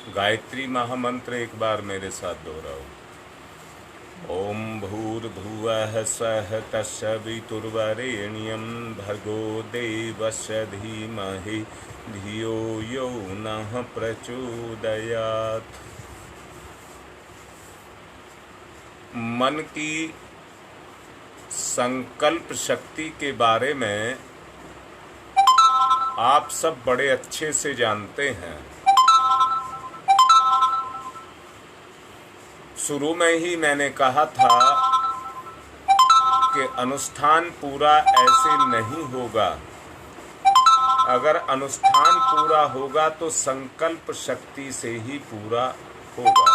गायत्री महामंत्र एक बार मेरे साथ दोहराओ। ओम भूर्भुवः स्वः तत्सवितुर्वरेण्यं भर्गो देवस्य धीमहि धियो यो नः प्रचोदयात्। मन की संकल्प शक्ति के बारे में आप सब बड़े अच्छे से जानते हैं। शुरू में ही मैंने कहा था कि अनुष्ठान पूरा ऐसे नहीं होगा। अगर अनुष्ठान पूरा होगा तो संकल्प शक्ति से ही पूरा होगा।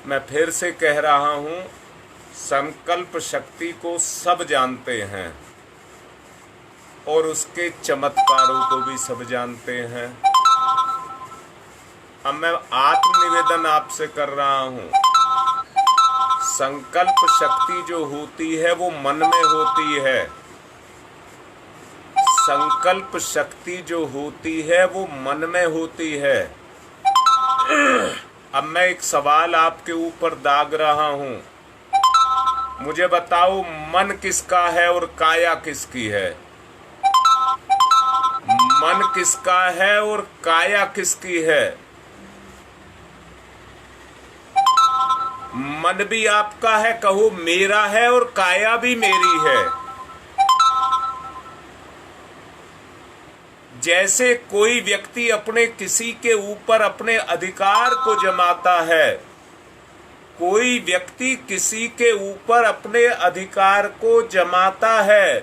मैं फिर से कह रहा हूं, संकल्प शक्ति को सब जानते हैं और उसके चमत्कारों को भी सब जानते हैं। अब मैं आत्मनिवेदन आपसे कर रहा हूं। संकल्प शक्ति जो होती है वो मन में होती है। संकल्प शक्ति जो होती है वो मन में होती है। अब मैं एक सवाल आपके ऊपर दाग रहा हूं। मुझे बताओ, मन किसका है और काया किसकी है? मन किसका है और काया किसकी है? मन भी आपका है, कहो मेरा है, और काया भी मेरी है। जैसे कोई व्यक्ति अपने किसी के ऊपर अपने अधिकार को जमाता है, कोई व्यक्ति किसी के ऊपर अपने अधिकार को जमाता है,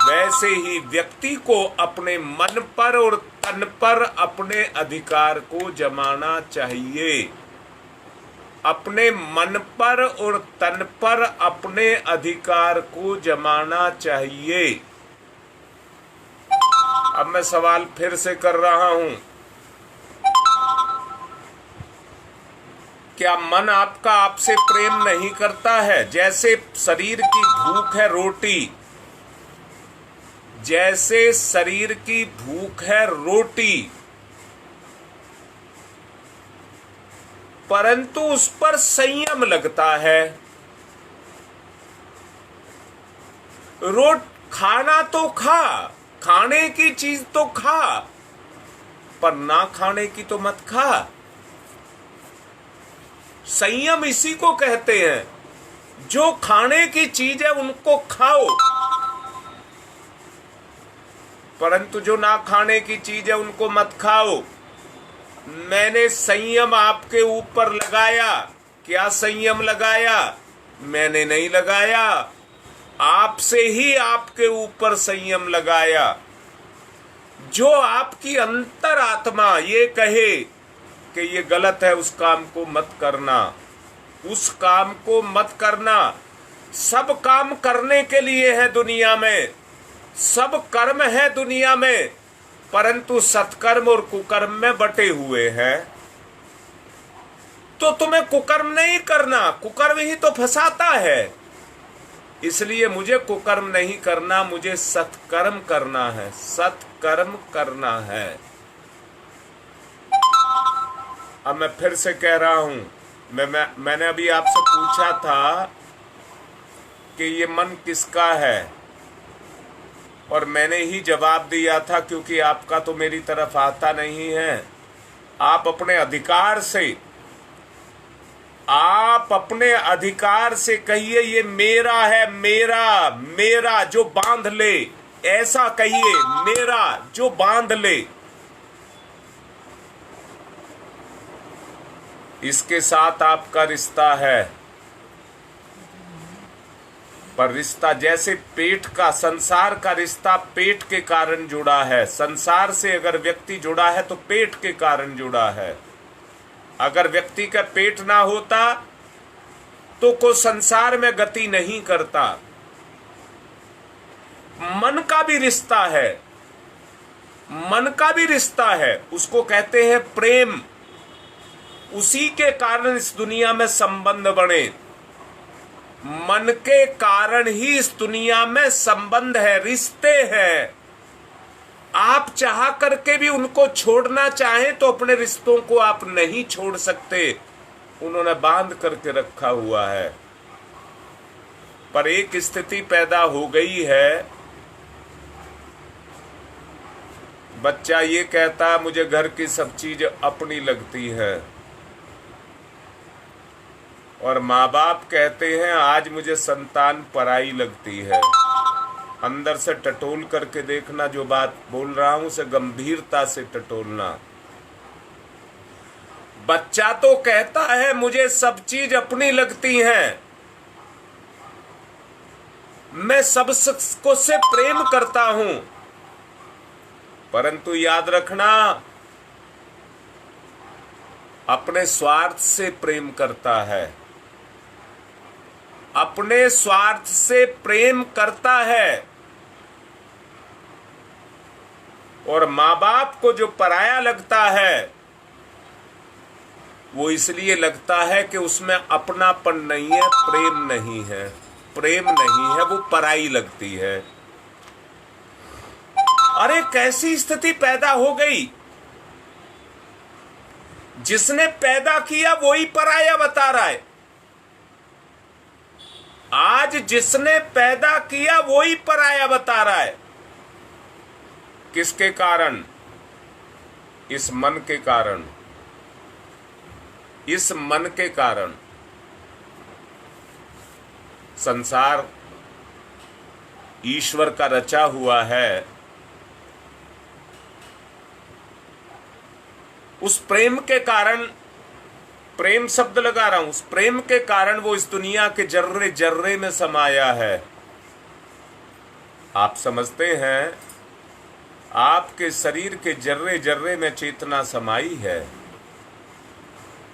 वैसे ही व्यक्ति को अपने मन पर और तन पर अपने अधिकार को जमाना चाहिए। अपने मन पर और तन पर अपने अधिकार को जमाना चाहिए। अब मैं सवाल फिर से कर रहा हूं, क्या मन आपका आपसे प्रेम नहीं करता है? जैसे शरीर की भूख है रोटी, जैसे शरीर की भूख है रोटी, परंतु उस पर संयम लगता है। खाना तो खा, खाने की चीज तो खा, पर ना खाने की तो मत खा। संयम इसी को कहते हैं। जो खाने की चीज है उनको खाओ, परंतु जो ना खाने की चीज है उनको मत खाओ। मैंने संयम आपके ऊपर लगाया। क्या संयम लगाया? मैंने नहीं लगाया, आपसे ही आपके ऊपर संयम लगाया। जो आपकी अंतरात्मा ये कहे कि ये गलत है, उस काम को मत करना, उस काम को मत करना। सब काम करने के लिए है दुनिया में, सब कर्म है दुनिया में, परंतु सत्कर्म और कुकर्म में बटे हुए हैं। तो तुम्हें कुकर्म नहीं करना, कुकर्म ही तो फंसाता है। इसलिए मुझे कुकर्म नहीं करना, मुझे सत्कर्म करना है, सत्कर्म करना है। अब मैं फिर से कह रहा हूं, मैंने अभी आपसे पूछा था कि ये मन किसका है, और मैंने ही जवाब दिया था, क्योंकि आपका तो मेरी तरफ आता नहीं है। आप अपने अधिकार से कहिए ये मेरा है, मेरा मेरा जो बांध ले, ऐसा कहिए, मेरा जो बांध ले। इसके साथ आपका रिश्ता है, पर रिश्ता जैसे पेट का, संसार का रिश्ता पेट के कारण जुड़ा है। संसार से अगर व्यक्ति जुड़ा है तो पेट के कारण जुड़ा है। अगर व्यक्ति का पेट ना होता तो को संसार में गति नहीं करता। मन का भी रिश्ता है, मन का भी रिश्ता है, उसको कहते हैं प्रेम। उसी के कारण इस दुनिया में संबंध बने। मन के कारण ही इस दुनिया में संबंध है, रिश्ते हैं। आप चाह करके भी उनको छोड़ना चाहें तो अपने रिश्तों को आप नहीं छोड़ सकते, उन्होंने बांध करके रखा हुआ है। पर एक स्थिति पैदा हो गई है, बच्चा ये कहता मुझे घर की सब चीज अपनी लगती है, और माँ बाप कहते हैं आज मुझे संतान पराई लगती है। अंदर से टटोल करके देखना, जो बात बोल रहा हूं उसे गंभीरता से टटोलना। बच्चा तो कहता है मुझे सब चीज अपनी लगती हैं, मैं सबको से प्रेम करता हूं, परंतु याद रखना अपने स्वार्थ से प्रेम करता है, अपने स्वार्थ से प्रेम करता है। और माँ बाप को जो पराया लगता है वो इसलिए लगता है कि उसमें अपनापन नहीं है, प्रेम नहीं है, प्रेम नहीं है, वो पराई लगती है। अरे कैसी स्थिति पैदा हो गई, जिसने पैदा किया वही पराया बता रहा है। आज जिसने पैदा किया वही पराया बता रहा है। किसके कारण? इस मन के कारण, इस मन के कारण। संसार ईश्वर का रचा हुआ है, उस प्रेम के कारण, प्रेम शब्द लगा रहा हूं, उस प्रेम के कारण वो इस दुनिया के जर्रे जर्रे में समाया है। आप समझते हैं आपके शरीर के जर्रे जर्रे में चेतना समाई है।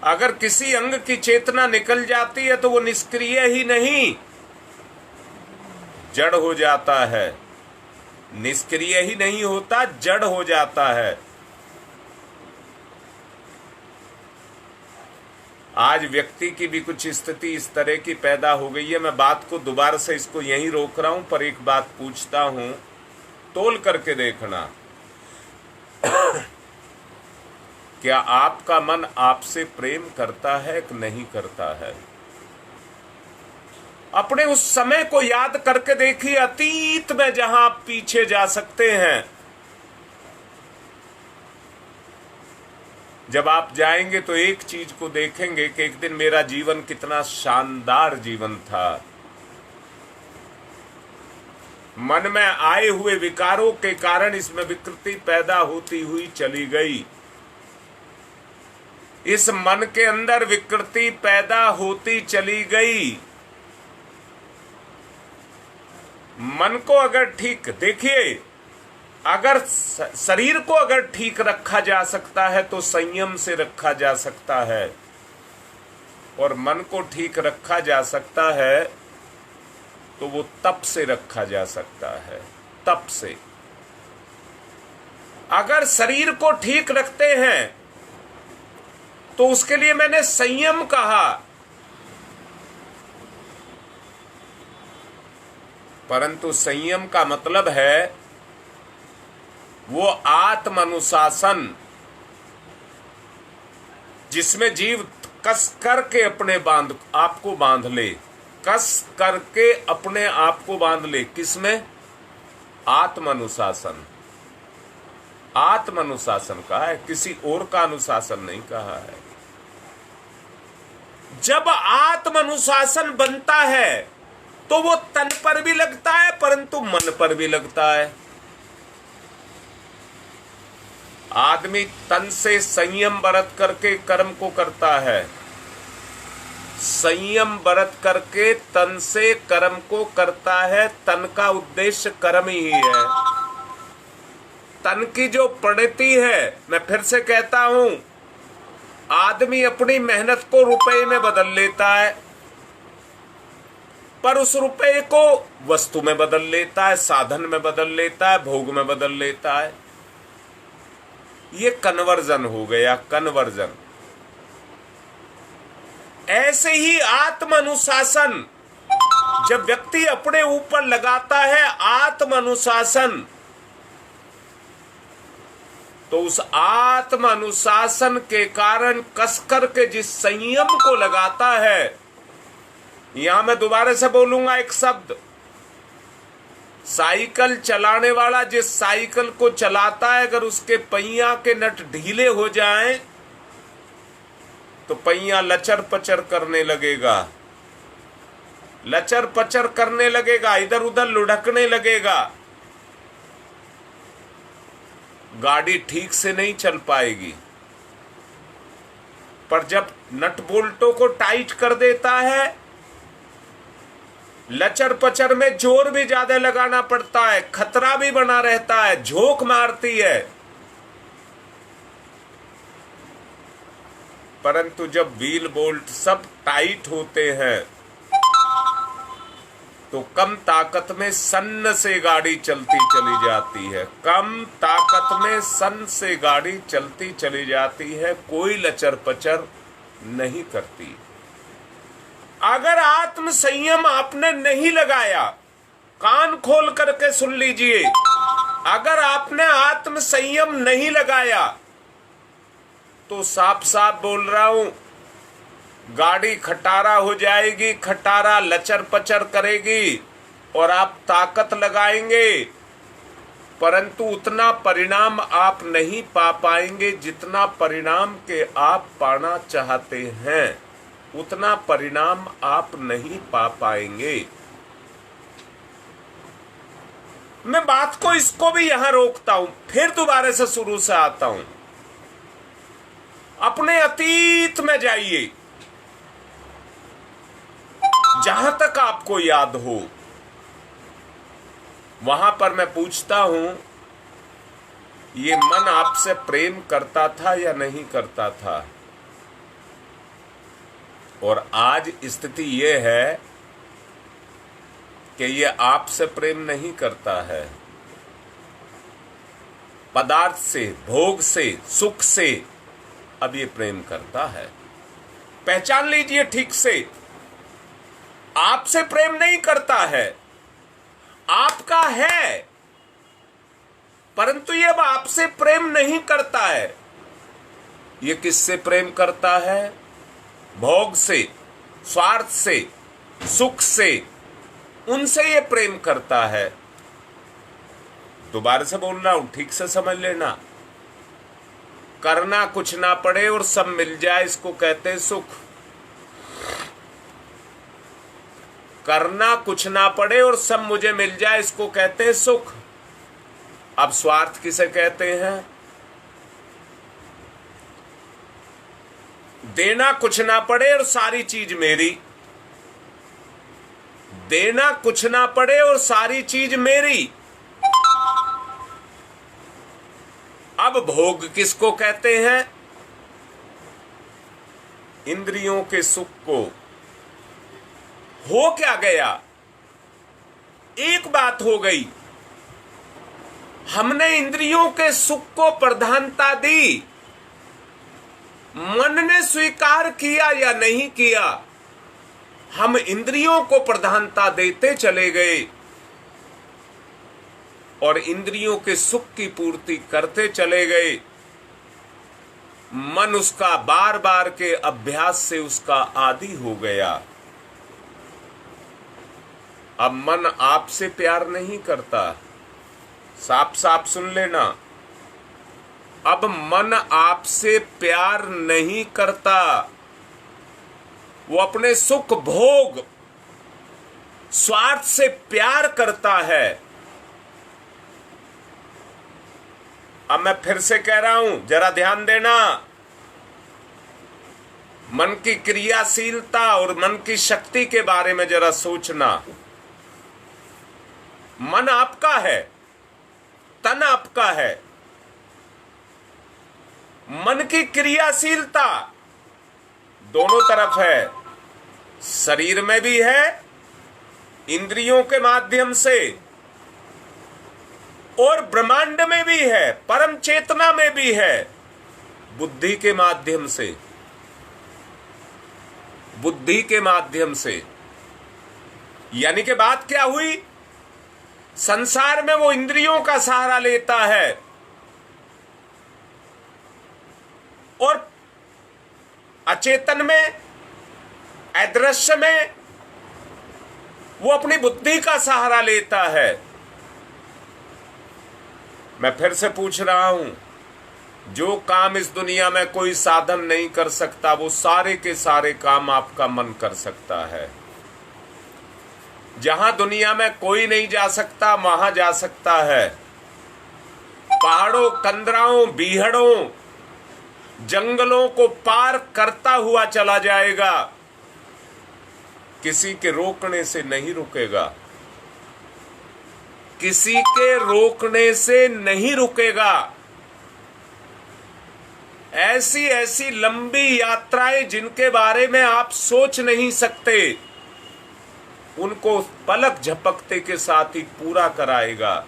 अगर किसी अंग की चेतना निकल जाती है तो वो निष्क्रिय ही नहीं, जड़ हो जाता है। निष्क्रिय ही नहीं होता, जड़ हो जाता है। आज व्यक्ति की भी कुछ स्थिति इस तरह की पैदा हो गई है। मैं बात को दोबारा से इसको यहीं रोक रहा हूं, पर एक बात पूछता हूं, तोल करके देखना। क्या आपका मन आपसे प्रेम करता है कि नहीं करता है? अपने उस समय को याद करके देखिए, अतीत में जहां आप पीछे जा सकते हैं। जब आप जाएंगे तो एक चीज को देखेंगे कि एक दिन मेरा जीवन कितना शानदार जीवन था। मन में आए हुए विकारों के कारण इसमें विकृति पैदा होती हुई चली गई। इस मन के अंदर विकृति पैदा होती चली गई। मन को अगर ठीक, देखिए, अगर शरीर को अगर ठीक रखा जा सकता है तो संयम से रखा जा सकता है, और मन को ठीक रखा जा सकता है तो वो तप से रखा जा सकता है, तप से। अगर शरीर को ठीक रखते हैं तो उसके लिए मैंने संयम कहा, परंतु संयम का मतलब है वो आत्म अनुशासन, जिसमें जीव कस करके अपने आपको बांध ले, कस करके अपने आप को बांध ले। किसमें? आत्म अनुशासन। आत्म अनुशासन कहा है, किसी और का अनुशासन नहीं कहा है। जब आत्म अनुशासन बनता है तो वो तन पर भी लगता है परंतु मन पर भी लगता है। आदमी तन से संयम बरत करके कर्म को करता है, संयम बरत करके तन से कर्म को करता है। तन का उद्देश्य कर्म ही है। तन की जो प्रणति है, मैं फिर से कहता हूं, आदमी अपनी मेहनत को रुपए में बदल लेता है, पर उस रुपए को वस्तु में बदल लेता है, साधन में बदल लेता है, भोग में बदल लेता है। ये कन्वर्जन हो गया, कन्वर्जन। ऐसे ही आत्म अनुशासन जब व्यक्ति अपने ऊपर लगाता है, आत्म अनुशासन, तो उस आत्म अनुशासन के कारण कसकर के जिस संयम को लगाता है, यहां मैं दोबारा से बोलूंगा एक शब्द, साइकिल चलाने वाला जिस साइकिल को चलाता है, अगर उसके पहिया के नट ढीले हो जाएं तो पहिया लचर पचर करने लगेगा, लचर पचर करने लगेगा, इधर उधर लुढ़कने लगेगा, गाड़ी ठीक से नहीं चल पाएगी। पर जब नट बोल्टों को टाइट कर देता है, लचर पचर में जोर भी ज्यादा लगाना पड़ता है, खतरा भी बना रहता है, झोंक मारती है, परंतु जब व्हील बोल्ट सब टाइट होते हैं तो कम ताकत में सन्न से गाड़ी चलती चली जाती है, कम ताकत में सन से गाड़ी चलती चली जाती है, कोई लचर पचर नहीं करती। अगर आत्म संयम आपने नहीं लगाया, कान खोल करके सुन लीजिए, अगर आपने आत्म संयम नहीं लगाया तो साफ साफ बोल रहा हूं, गाड़ी खटारा हो जाएगी, खटारा लचर पचर करेगी और आप ताकत लगाएंगे, परंतु उतना परिणाम आप नहीं पा पाएंगे जितना परिणाम के आप पाना चाहते हैं, उतना परिणाम आप नहीं पा पाएंगे। मैं बात को इसको भी यहां रोकता हूं, फिर दोबारा से शुरू से आता हूं। अपने अतीत में जाइए, जहां तक आपको याद हो, वहां पर मैं पूछता हूं, ये मन आपसे प्रेम करता था या नहीं करता था? और आज स्थिति ये है कि ये आपसे प्रेम नहीं करता है, पदार्थ से, भोग से, सुख से अब ये प्रेम करता है। पहचान लीजिए ठीक से, आपसे प्रेम नहीं करता है, आपका है, परंतु ये अब आपसे प्रेम नहीं करता है। ये किससे प्रेम करता है? भोग से, स्वार्थ से, सुख से, उनसे ये प्रेम करता है। दोबारा से बोल रहा हूं, ठीक से समझ लेना। करना कुछ ना पड़े और सब मिल जाए, इसको कहते हैं सुख। करना कुछ ना पड़े और सब मुझे मिल जाए, इसको कहते हैं सुख। अब स्वार्थ किसे कहते हैं? देना कुछ ना पड़े और सारी चीज मेरी, देना कुछ ना पड़े और सारी चीज मेरी। अब भोग किसको कहते हैं? इंद्रियों के सुख को। हो क्या गया? एक बात हो गई, हमने इंद्रियों के सुख को प्रधानता दी, मन ने स्वीकार किया या नहीं किया, हम इंद्रियों को प्रधानता देते चले गए और इंद्रियों के सुख की पूर्ति करते चले गए। मन उसका बार बार के अभ्यास से उसका आदी हो गया। अब मन आपसे प्यार नहीं करता, साफ साफ सुन लेना। अब मन आपसे प्यार नहीं करता, वो अपने सुख भोग स्वार्थ से प्यार करता है। अब मैं फिर से कह रहा हूं, जरा ध्यान देना। मन की क्रियाशीलता और मन की शक्ति के बारे में जरा सोचना। मन आपका है, तन आपका है। मन की क्रियाशीलता दोनों तरफ है, शरीर में भी है, इंद्रियों के माध्यम से, और ब्रह्मांड में भी है, परम चेतना में भी है, बुद्धि के माध्यम से, बुद्धि के माध्यम से। यानी कि बात क्या हुई? संसार में वो इंद्रियों का सहारा लेता है, और अचेतन में, अदृश्य में वो अपनी बुद्धि का सहारा लेता है। मैं फिर से पूछ रहा हूं, जो काम इस दुनिया में कोई साधन नहीं कर सकता, वो सारे के सारे काम आपका मन कर सकता है। जहां दुनिया में कोई नहीं जा सकता, वहां जा सकता है। पहाड़ों, कंदराओं, बीहड़ों, जंगलों को पार करता हुआ चला जाएगा, किसी के रोकने से नहीं रुकेगा, किसी के रोकने से नहीं रुकेगा। ऐसी ऐसी लंबी यात्राएं जिनके बारे में आप सोच नहीं सकते, उनको पलक झपकते के साथ ही पूरा कराएगा।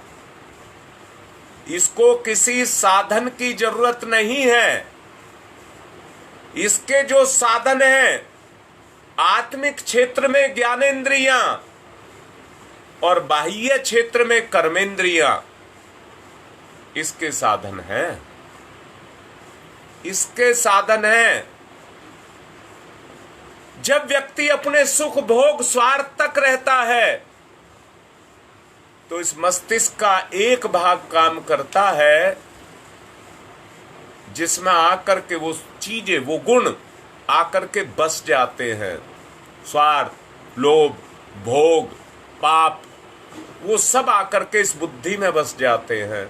इसको किसी साधन की जरूरत नहीं है। इसके जो साधन हैं, आत्मिक क्षेत्र में ज्ञानेंद्रियां और बाह्य क्षेत्र में कर्मेंद्रियां, इसके साधन हैं, इसके साधन हैं। जब व्यक्ति अपने सुख भोग स्वार्थ तक रहता है, तो इस मस्तिष्क का एक भाग काम करता है, जिसमें आकर के वो चीजें, वो गुण आकर के बस जाते हैं। स्वार्थ, लोभ, भोग, पाप, वो सब आकर के इस बुद्धि में बस जाते हैं।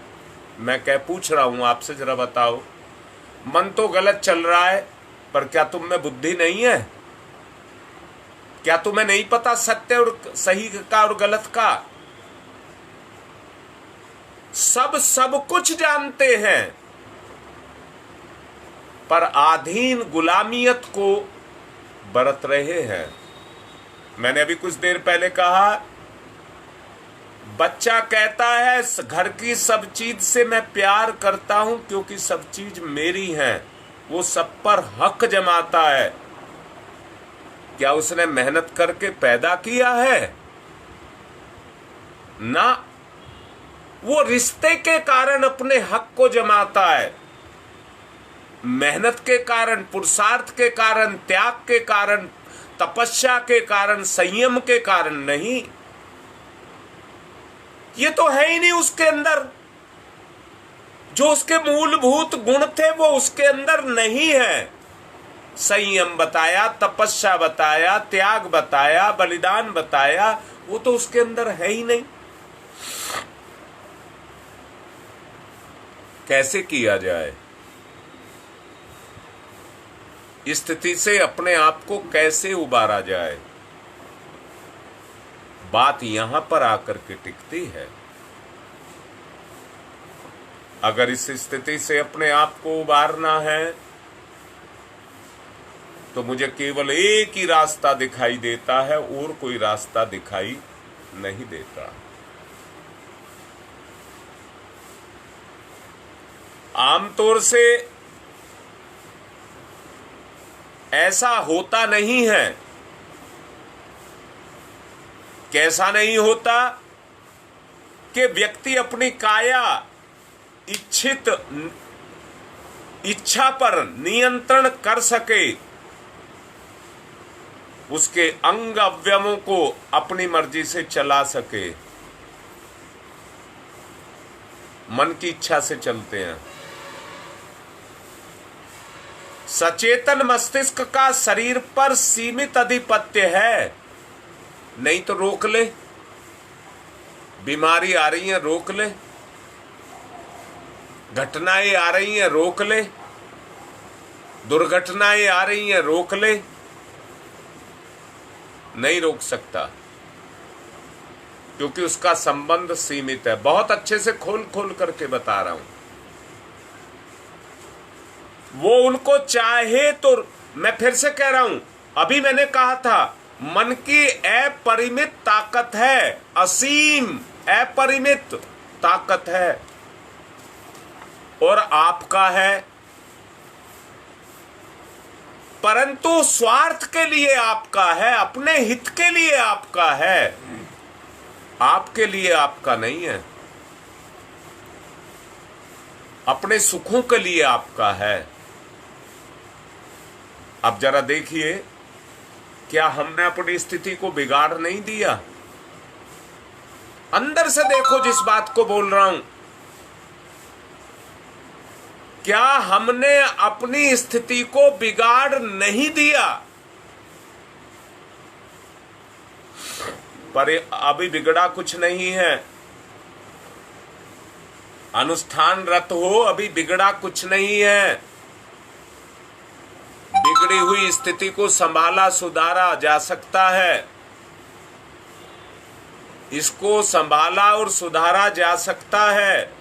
मैं क्या पूछ रहा हूं आपसे, जरा बताओ, मन तो गलत चल रहा है, पर क्या तुम में बुद्धि नहीं है? क्या तुम्हें नहीं पता सत्य और सही का और गलत का? सब कुछ जानते हैं, पर आधीन गुलामियत को बरत रहे हैं। मैंने अभी कुछ देर पहले कहा, बच्चा कहता है घर की सब चीज से मैं प्यार करता हूं क्योंकि सब चीज मेरी है। वो सब पर हक जमाता है। क्या उसने मेहनत करके पैदा किया है? ना, वो रिश्ते के कारण अपने हक को जमाता है। मेहनत के कारण, पुरुषार्थ के कारण, त्याग के कारण, तपस्या के कारण, संयम के कारण नहीं। ये तो है ही नहीं उसके अंदर। जो उसके मूलभूत गुण थे वो उसके अंदर नहीं है। संयम बताया, तपस्या बताया, त्याग बताया, बलिदान बताया, वो तो उसके अंदर है ही नहीं। कैसे किया जाए? स्थिति से अपने आप को कैसे उबारा जाए? बात यहां पर आकर के टिकती है। अगर इस स्थिति से अपने आप को उबारना है, तो मुझे केवल एक ही रास्ता दिखाई देता है, और कोई रास्ता दिखाई नहीं देता। आमतौर से ऐसा होता नहीं है। कैसा नहीं होता? कि व्यक्ति अपनी काया इच्छा पर नियंत्रण कर सके, उसके अंग अवयवों को अपनी मर्जी से चला सके। मन की इच्छा से चलते हैं। सचेतन मस्तिष्क का शरीर पर सीमित अधिपत्य है। नहीं तो रोक ले। बीमारी आ रही है, रोक ले। घटनाएं आ रही हैं, रोक ले। दुर्घटनाएं आ रही हैं, रोक ले। नहीं रोक सकता, क्योंकि उसका संबंध सीमित है। बहुत अच्छे से खोल खोल करके बता रहा हूं। वो उनको चाहे तो, मैं फिर से कह रहा हूं, अभी मैंने कहा था, मन की अपरिमित ताकत है, असीम अपरिमित ताकत है, और आपका है। परंतु स्वार्थ के लिए आपका है, अपने हित के लिए आपका है, आपके लिए आपका नहीं है। अपने सुखों के लिए आपका है। अब जरा देखिए, क्या हमने अपनी स्थिति को बिगाड़ नहीं दिया? अंदर से देखो जिस बात को बोल रहा हूं, क्या हमने अपनी स्थिति को बिगाड़ नहीं दिया? पर अभी बिगड़ा कुछ नहीं है। अनुष्ठानरत हो, अभी बिगड़ा कुछ नहीं है। बिगड़ी हुई स्थिति को संभाला सुधारा जा सकता है। इसको संभाला और सुधारा जा सकता है।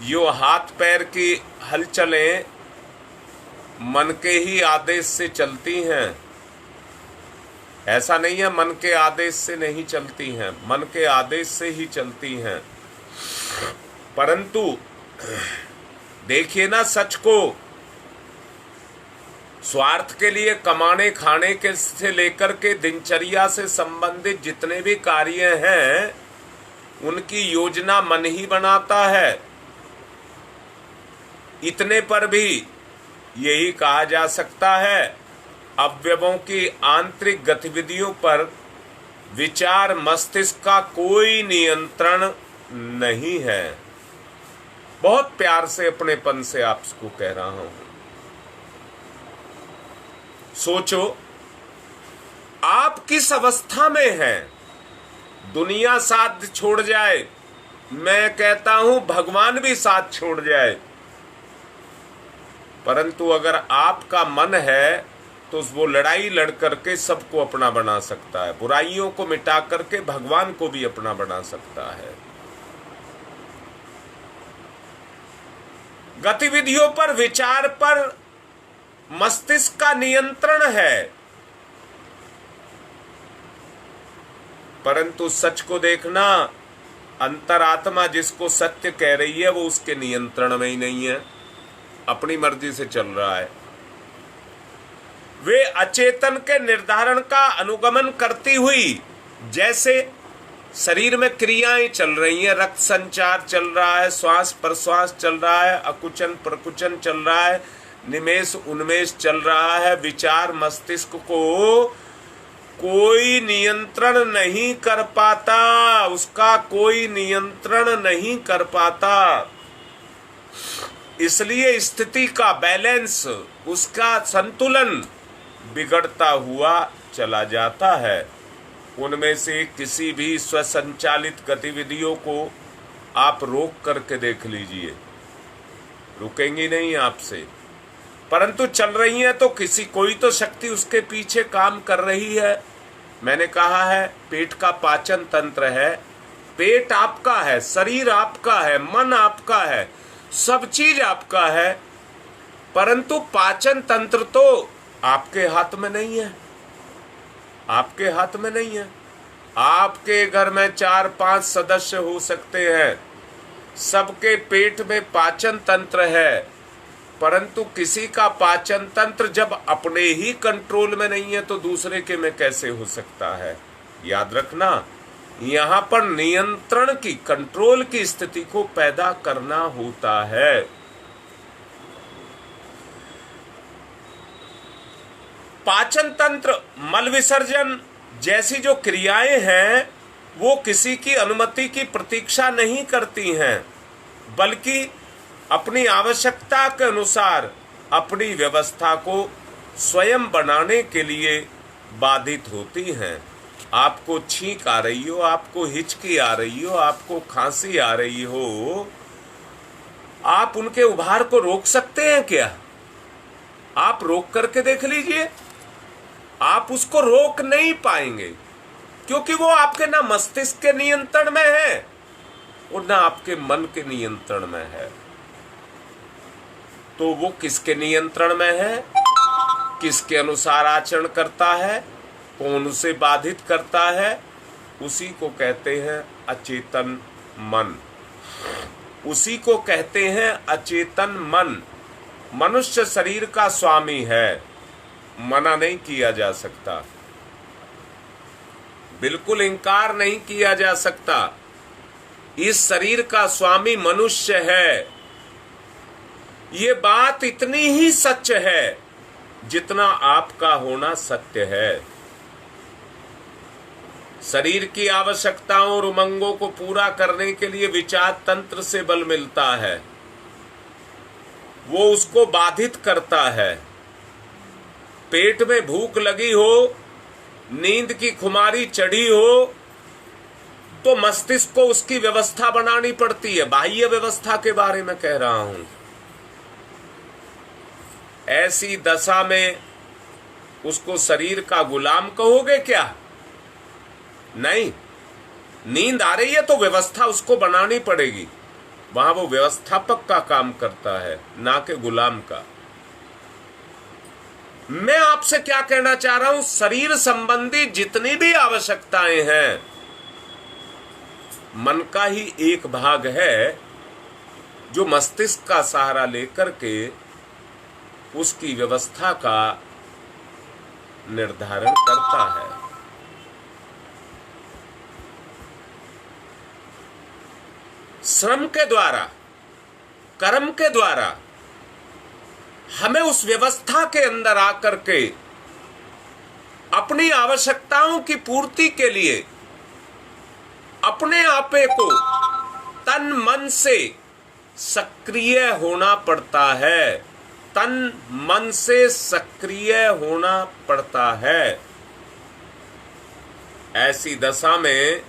यो हाथ पैर की हलचलें मन के ही आदेश से चलती हैं। ऐसा नहीं है मन के आदेश से नहीं चलती हैं, मन के आदेश से ही चलती हैं। परंतु देखिए ना सच को, स्वार्थ के लिए कमाने खाने के से लेकर के दिनचर्या से संबंधित जितने भी कार्य हैं, उनकी योजना मन ही बनाता है। इतने पर भी यही कहा जा सकता है, अवयवों की आंतरिक गतिविधियों पर विचार मस्तिष्क का कोई नियंत्रण नहीं है। बहुत प्यार से अपनेपन से आपको कह रहा हूं। सोचो आप किस अवस्था में हैं। दुनिया साथ छोड़ जाए, मैं कहता हूं भगवान भी साथ छोड़ जाए, परंतु अगर आपका मन है तो वो लड़ाई लड़ करके सबको अपना बना सकता है। बुराइयों को मिटा करके भगवान को भी अपना बना सकता है। गतिविधियों पर, विचार पर मस्तिष्क का नियंत्रण है, परंतु सच को देखना, अंतरात्मा जिसको सत्य कह रही है वो उसके नियंत्रण में ही नहीं है, अपनी मर्जी से चल रहा है। वे अचेतन के निर्धारण का अनुगमन करती हुई, जैसे शरीर में क्रियाएं चल रही हैं, रक्त संचार चल रहा है, श्वास प्रश्वास चल रहा है, अकुचन प्रकुचन चल रहा है, निमेष उन्मेष चल रहा है, विचार मस्तिष्क को कोई नियंत्रण नहीं कर पाता, उसका कोई नियंत्रण नहीं कर पाता। इसलिए स्थिति का बैलेंस, उसका संतुलन बिगड़ता हुआ चला जाता है। उनमें से किसी भी स्वसंचालित गतिविधियों को आप रोक करके देख लीजिए, रुकेंगी नहीं आपसे, परंतु चल रही हैं तो कोई तो शक्ति उसके पीछे काम कर रही है। मैंने कहा है पेट का पाचन तंत्र है, पेट आपका है, शरीर आपका है, मन आपका है, सब चीज आपका है, परंतु पाचन तंत्र तो आपके हाथ में नहीं है, आपके हाथ में नहीं है। आपके घर में 4-5 सदस्य हो सकते हैं, सबके पेट में पाचन तंत्र है, परंतु किसी का पाचन तंत्र जब अपने ही कंट्रोल में नहीं है तो दूसरे के में कैसे हो सकता है। याद रखना, यहां पर नियंत्रण की, कंट्रोल की स्थिति को पैदा करना होता है। पाचन तंत्र, मल विसर्जन जैसी जो क्रियाएं हैं वो किसी की अनुमति की प्रतीक्षा नहीं करती हैं, बल्कि अपनी आवश्यकता के अनुसार अपनी व्यवस्था को स्वयं बनाने के लिए बाधित होती हैं। आपको छींक आ रही हो, आपको हिचकी आ रही हो, आपको खांसी आ रही हो, आप उनके उभार को रोक सकते हैं क्या? आप रोक करके देख लीजिए, आप उसको रोक नहीं पाएंगे, क्योंकि वो आपके ना मस्तिष्क के नियंत्रण में है और ना आपके मन के नियंत्रण में है। तो वो किसके नियंत्रण में है, किसके अनुसार आचरण करता है, कौन उसे बाधित करता है, उसी को कहते हैं अचेतन मन, उसी को कहते हैं अचेतन मन। मनुष्य शरीर का स्वामी है, मना नहीं किया जा सकता, बिल्कुल इंकार नहीं किया जा सकता। इस शरीर का स्वामी मनुष्य है, ये बात इतनी ही सच है जितना आपका होना सत्य है। शरीर की आवश्यकताओं और उमंगों को पूरा करने के लिए विचार तंत्र से बल मिलता है, वो उसको बाधित करता है। पेट में भूख लगी हो, नींद की खुमारी चढ़ी हो, तो मस्तिष्क को उसकी व्यवस्था बनानी पड़ती है। बाह्य व्यवस्था के बारे में कह रहा हूं। ऐसी दशा में उसको शरीर का गुलाम कहोगे क्या? नहीं। नींद आ रही है तो व्यवस्था उसको बनानी पड़ेगी। वहां वो व्यवस्थापक का काम करता है, ना कि गुलाम का। मैं आपसे क्या कहना चाह रहा हूं, शरीर संबंधी जितनी भी आवश्यकताएं हैं, मन का ही एक भाग है जो मस्तिष्क का सहारा लेकर के उसकी व्यवस्था का निर्धारण करता है। श्रम के द्वारा, कर्म के द्वारा हमें उस व्यवस्था के अंदर आकर के अपनी आवश्यकताओं की पूर्ति के लिए अपने आपे को तन मन से सक्रिय होना पड़ता है। तन मन से सक्रिय होना पड़ता है। ऐसी दशा में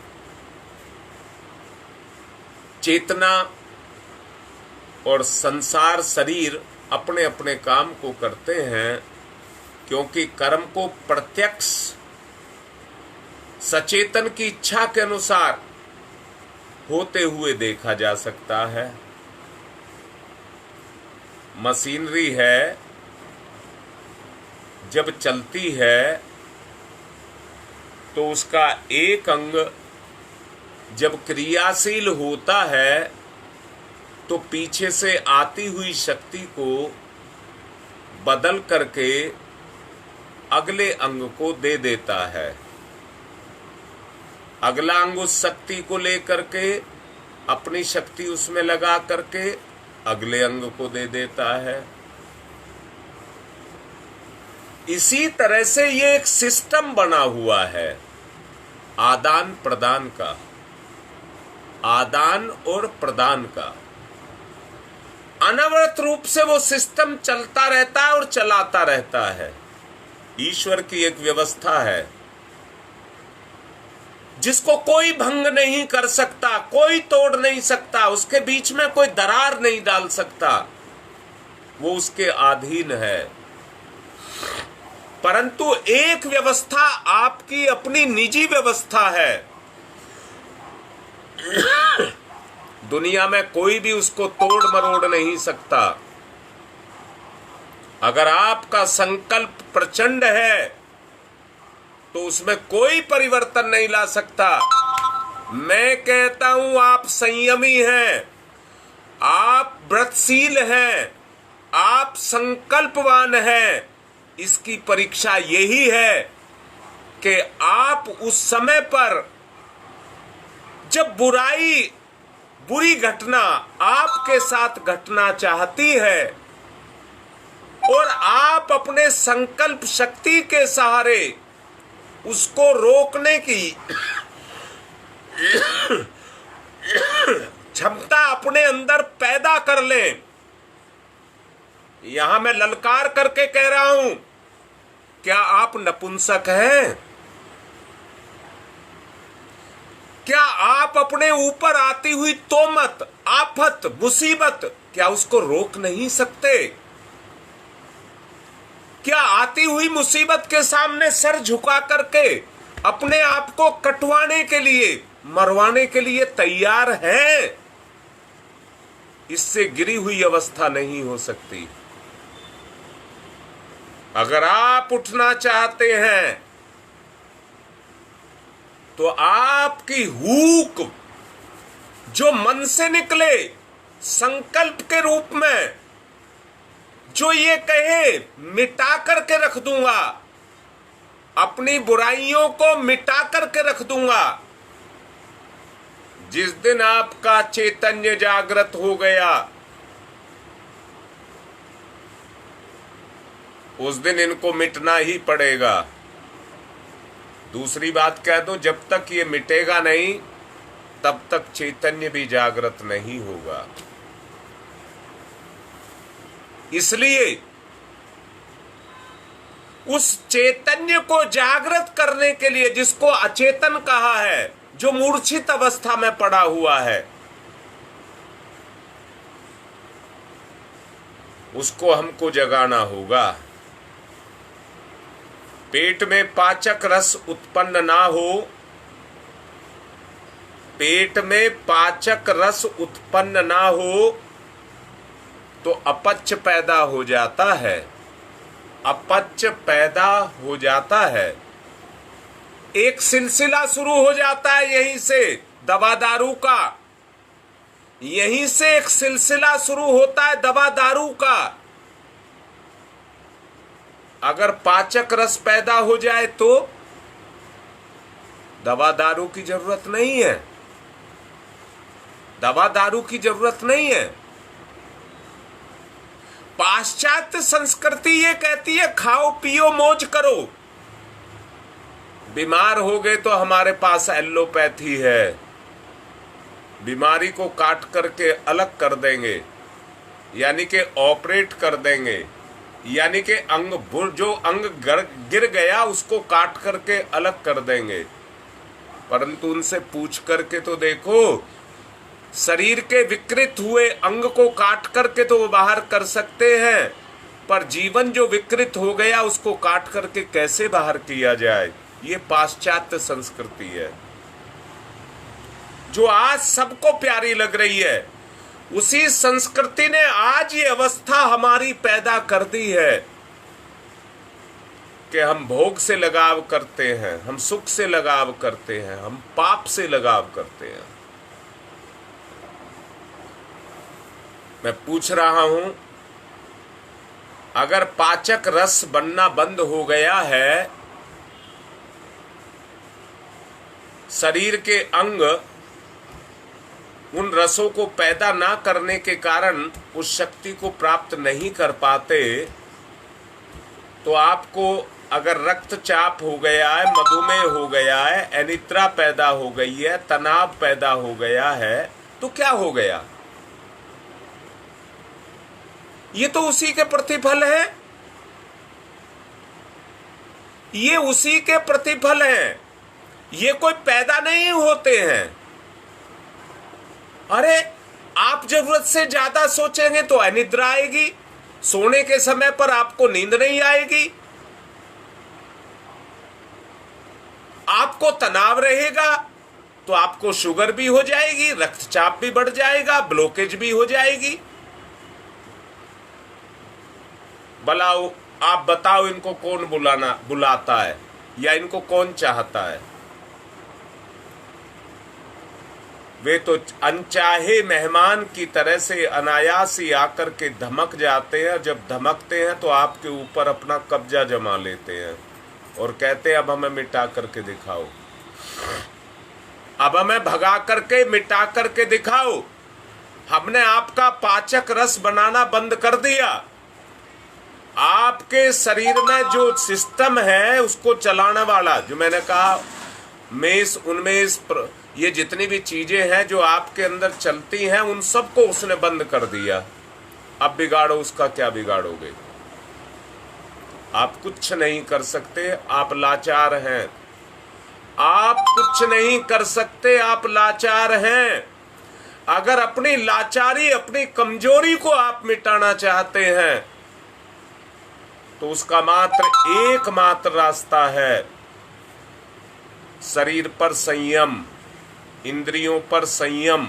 चेतना और संसार शरीर अपने अपने काम को करते हैं, क्योंकि कर्म को प्रत्यक्ष सचेतन की इच्छा के अनुसार होते हुए देखा जा सकता है। मशीनरी है, जब चलती है तो उसका एक अंग जब क्रियाशील होता है तो पीछे से आती हुई शक्ति को बदल करके अगले अंग को दे देता है। अगला अंग उस शक्ति को लेकर के अपनी शक्ति उसमें लगा करके अगले अंग को दे देता है। इसी तरह से ये एक सिस्टम बना हुआ है आदान प्रदान का, आदान और प्रदान का। अनवरत रूप से वो सिस्टम चलता रहता है और चलाता रहता है। ईश्वर की एक व्यवस्था है जिसको कोई भंग नहीं कर सकता, कोई तोड़ नहीं सकता, उसके बीच में कोई दरार नहीं डाल सकता। वो उसके अधीन है। परंतु एक व्यवस्था आपकी अपनी निजी व्यवस्था है। दुनिया में कोई भी उसको तोड़ मरोड़ नहीं सकता। अगर आपका संकल्प प्रचंड है तो उसमें कोई परिवर्तन नहीं ला सकता। मैं कहता हूं आप संयमी हैं, आप व्रतशील हैं, आप संकल्पवान हैं। इसकी परीक्षा यही है कि आप उस समय पर जब बुरी घटना आपके साथ घटना चाहती है और आप अपने संकल्प शक्ति के सहारे उसको रोकने की क्षमता अपने अंदर पैदा कर लें। यहां मैं ललकार करके कह रहा हूं, क्या आप नपुंसक हैं? क्या आप अपने ऊपर आती हुई तोमत, आफत, मुसीबत, क्या उसको रोक नहीं सकते? क्या आती हुई मुसीबत के सामने सर झुका करके अपने आप को कटवाने के लिए, मरवाने के लिए तैयार हैं? इससे गिरी हुई अवस्था नहीं हो सकती। अगर आप उठना चाहते हैं तो आपकी हुक जो मन से निकले संकल्प के रूप में, जो ये कहे मिटा करके रख दूंगा, अपनी बुराइयों को मिटा करके रख दूंगा, जिस दिन आपका चैतन्य जागृत हो गया, उस दिन इनको मिटना ही पड़ेगा। दूसरी बात कह दो, जब तक ये मिटेगा नहीं तब तक चैतन्य भी जागृत नहीं होगा। इसलिए उस चैतन्य को जागृत करने के लिए, जिसको अचेतन कहा है, जो मूर्छित अवस्था में पड़ा हुआ है, उसको हमको जगाना होगा। पेट में पाचक रस उत्पन्न ना हो, पेट में पाचक रस उत्पन्न ना हो तो अपच पैदा हो जाता है, अपच पैदा हो जाता है। एक सिलसिला शुरू हो जाता है यहीं से, दवा दारू का, यहीं से एक सिलसिला शुरू होता है दवा दारू का। अगर पाचक रस पैदा हो जाए तो दवा दारू की जरूरत नहीं है, दवा दारू की जरूरत नहीं है। पाश्चात्य संस्कृति ये कहती है खाओ पियो मौज करो। बीमार हो गए तो हमारे पास एलोपैथी है, बीमारी को काट करके अलग कर देंगे, यानी कि ऑपरेट कर देंगे, यानी कि जो अंग गिर गया उसको काट करके अलग कर देंगे। परंतु उनसे पूछ करके तो देखो, शरीर के विकृत हुए अंग को काट करके तो वो बाहर कर सकते हैं, पर जीवन जो विकृत हो गया उसको काट करके कैसे बाहर किया जाए? ये पाश्चात्य संस्कृति है जो आज सबको प्यारी लग रही है। उसी संस्कृति ने आज ये अवस्था हमारी पैदा कर दी है कि हम भोग से लगाव करते हैं, हम सुख से लगाव करते हैं, हम पाप से लगाव करते हैं। मैं पूछ रहा हूं, अगर पाचक रस बनना बंद हो गया है, शरीर के अंग उन रसों को पैदा ना करने के कारण उस शक्ति को प्राप्त नहीं कर पाते, तो आपको अगर रक्तचाप हो गया है, मधुमेह हो गया है, अनिद्रा पैदा हो गई है, तनाव पैदा हो गया है, तो क्या हो गया? ये तो उसी के प्रतिफल है, ये उसी के प्रतिफल हैं, ये कोई पैदा नहीं होते हैं। अरे आप जरूरत से ज्यादा सोचेंगे तो अनिद्रा आएगी, सोने के समय पर आपको नींद नहीं आएगी, आपको तनाव रहेगा तो आपको शुगर भी हो जाएगी, रक्तचाप भी बढ़ जाएगा, ब्लॉकेज भी हो जाएगी। बुलाओ, आप बताओ इनको कौन बुलाता है या इनको कौन चाहता है? वे तो अनचाहे मेहमान की तरह से अनायास ही आकर के धमक जाते हैं। जब धमकते हैं तो आपके ऊपर अपना कब्जा जमा लेते हैं और कहते हैं अब हमें मिटा करके दिखाओ, अब हमें भगा करके मिटा करके दिखाओ। हमने आपका पाचक रस बनाना बंद कर दिया, आपके शरीर में जो सिस्टम है उसको चलाने वाला, जो मैंने कहा मेष उन्मेष, ये जितनी भी चीजें हैं जो आपके अंदर चलती हैं उन सबको उसने बंद कर दिया। अब बिगाड़ो, उसका क्या बिगाड़ोगे? आप कुछ नहीं कर सकते, आप लाचार हैं, आप कुछ नहीं कर सकते, आप लाचार हैं। अगर अपनी लाचारी, अपनी कमजोरी को आप मिटाना चाहते हैं तो उसका मात्र एकमात्र रास्ता है शरीर पर संयम, इंद्रियों पर संयम।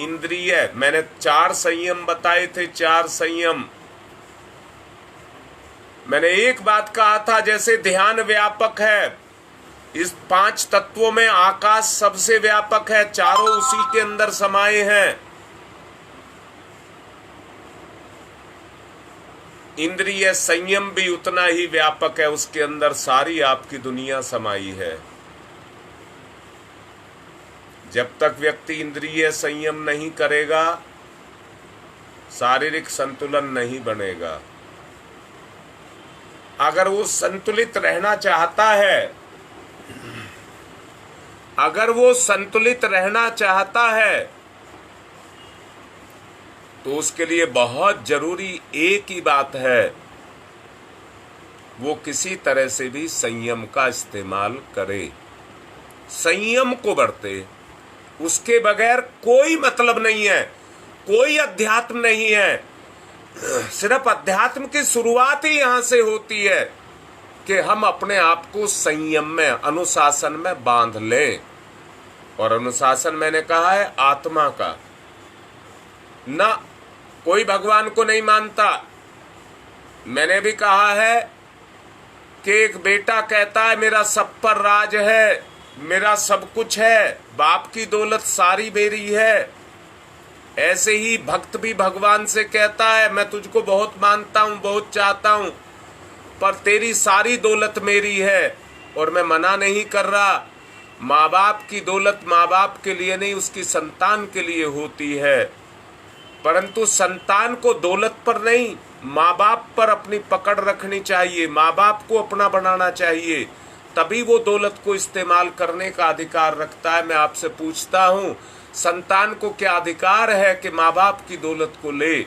इंद्रिय, मैंने 4 संयम बताए थे, 4 संयम। मैंने एक बात कहा था, जैसे ध्यान व्यापक है, इस 5 तत्वों में आकाश सबसे व्यापक है, चारों उसी के अंदर समाये हैं। इंद्रिय संयम भी उतना ही व्यापक है, उसके अंदर सारी आपकी दुनिया समाई है। जब तक व्यक्ति इंद्रिय संयम नहीं करेगा, शारीरिक संतुलन नहीं बनेगा। अगर वो संतुलित रहना चाहता है, अगर वो संतुलित रहना चाहता है, तो उसके लिए बहुत जरूरी एक ही बात है, वो किसी तरह से भी संयम का इस्तेमाल करे, संयम को बरते। उसके बगैर कोई मतलब नहीं है, कोई अध्यात्म नहीं है। सिर्फ अध्यात्म की शुरुआत ही यहां से होती है कि हम अपने आप को संयम में, अनुशासन में बांध लें। और अनुशासन मैंने कहा है आत्मा का। ना कोई भगवान को नहीं मानता। मैंने भी कहा है कि एक बेटा कहता है मेरा सब पर राज है, मेरा सब कुछ है, बाप की दौलत सारी मेरी है। ऐसे ही भक्त भी भगवान से कहता है मैं तुझको बहुत मानता हूं, बहुत चाहता हूं, पर तेरी सारी दौलत मेरी है। और मैं मना नहीं कर रहा, माँ बाप की दौलत माँ बाप के लिए नहीं, उसकी संतान के लिए होती है। परंतु संतान को दौलत पर नहीं, माँ बाप पर अपनी पकड़ रखनी चाहिए, माँ बाप को अपना बनाना चाहिए, तभी वो दौलत को इस्तेमाल करने का अधिकार रखता है। मैं आपसे पूछता हूँ, संतान को क्या अधिकार है कि माँ बाप की दौलत को ले?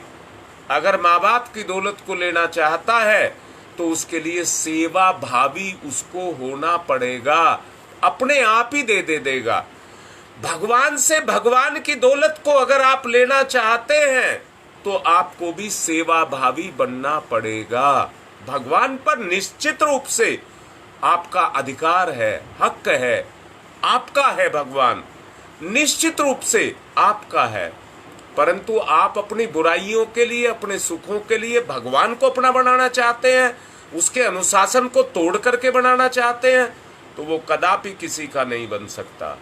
अगर माँ बाप की दौलत को लेना चाहता है तो उसके लिए सेवा भावी उसको होना पड़ेगा, अपने आप ही दे देगा। भगवान से भगवान की दौलत को अगर आप लेना चाहते हैं तो आपको भी सेवा भावी बनना पड़ेगा। भगवान पर निश्चित रूप से आपका अधिकार है, हक है, आपका है, भगवान निश्चित रूप से आपका है। परंतु आप अपनी बुराइयों के लिए, अपने सुखों के लिए भगवान को अपना बनाना चाहते हैं, उसके अनुशासन को तोड़ करके बनाना चाहते हैं, तो वो कदापि किसी का नहीं बन सकता।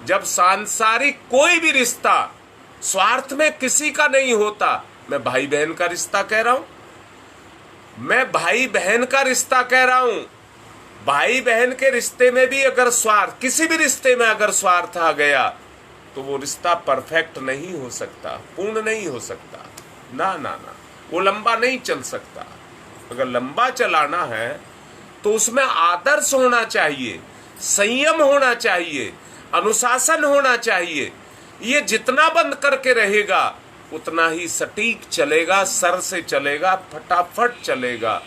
जब सांसारिक कोई भी रिश्ता स्वार्थ में किसी का नहीं होता, मैं भाई बहन का रिश्ता कह रहा हूं, मैं भाई बहन का रिश्ता कह रहा हूं, भाई बहन के रिश्ते में भी अगर स्वार्थ, किसी भी रिश्ते में अगर स्वार्थ आ गया तो वो रिश्ता परफेक्ट नहीं हो सकता, पूर्ण नहीं हो सकता। ना ना ना, वो लंबा नहीं चल सकता। अगर लंबा चलाना है तो उसमें आदर्श होना चाहिए, संयम होना चाहिए, अनुशासन होना चाहिए। ये जितना बंद करके रहेगा उतना ही सटीक चलेगा, सर से चलेगा, फटाफट चलेगा।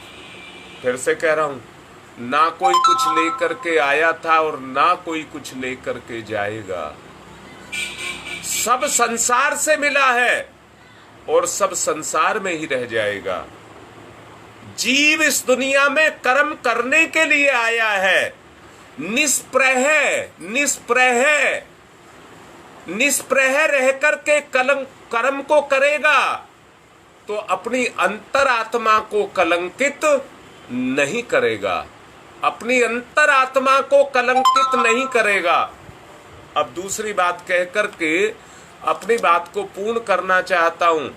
फिर से कह रहा हूं, ना कोई कुछ लेकर के आया था और ना कोई कुछ लेकर के जाएगा। सब संसार से मिला है और सब संसार में ही रह जाएगा। जीव इस दुनिया में कर्म करने के लिए आया है, निष्प्रह रह करके कर्म को करेगा तो अपनी अंतरात्मा को कलंकित नहीं करेगा, अपनी अंतरात्मा को कलंकित नहीं करेगा। अब दूसरी बात कह करके अपनी बात को पूर्ण करना चाहता हूं।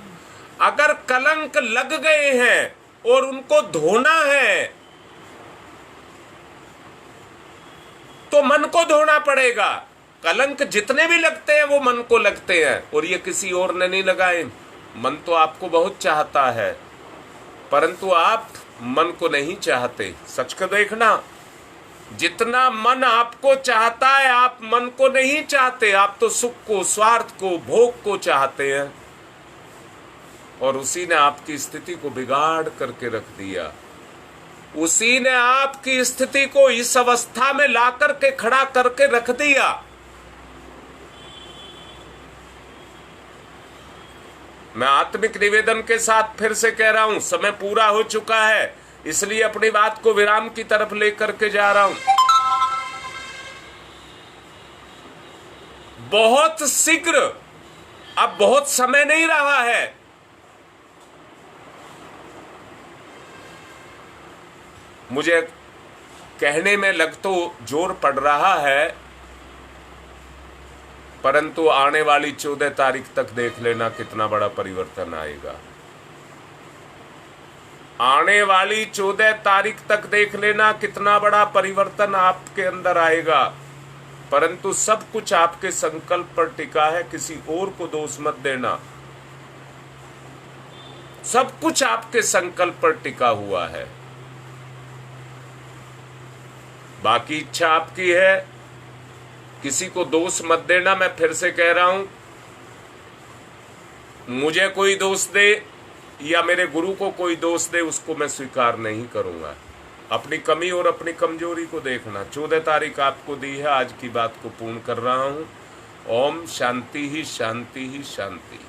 अगर कलंक लग गए हैं और उनको धोना है तो मन को धोना पड़ेगा। कलंक जितने भी लगते हैं वो मन को लगते हैं, और ये किसी और ने नहीं लगाए। मन तो आपको बहुत चाहता है, परंतु आप मन को नहीं चाहते। सच को देखना, जितना मन आपको चाहता है आप मन को नहीं चाहते। आप तो सुख को, स्वार्थ को, भोग को चाहते हैं, और उसी ने आपकी स्थिति को बिगाड़ करके रख दिया। उसी ने आपकी स्थिति को इस अवस्था में ला करके खड़ा करके रख दिया। मैं आत्मिक निवेदन के साथ फिर से कह रहा हूं, समय पूरा हो चुका है, इसलिए अपनी बात को विराम की तरफ लेकर के जा रहा हूं। बहुत शीघ्र, अब बहुत समय नहीं रहा है। मुझे कहने में लग तो जोर पड़ रहा है, परंतु आने वाली 14 तारीख तक देख लेना कितना बड़ा परिवर्तन आएगा। आने वाली 14 तारीख तक देख लेना कितना बड़ा परिवर्तन आपके अंदर आएगा। परंतु सब कुछ आपके संकल्प पर टिका है, किसी और को दोष मत देना। सब कुछ आपके संकल्प पर टिका हुआ है। बाकी इच्छा आपकी है। किसी को दोष मत देना, मैं फिर से कह रहा हूं। मुझे कोई दोष दे या मेरे गुरु को कोई दोष दे, उसको मैं स्वीकार नहीं करूंगा। अपनी कमी और अपनी कमजोरी को देखना। 14 तारीख आपको दी है, आज की बात को पूर्ण कर रहा हूं। ओम शांति ही शांति ही शांति।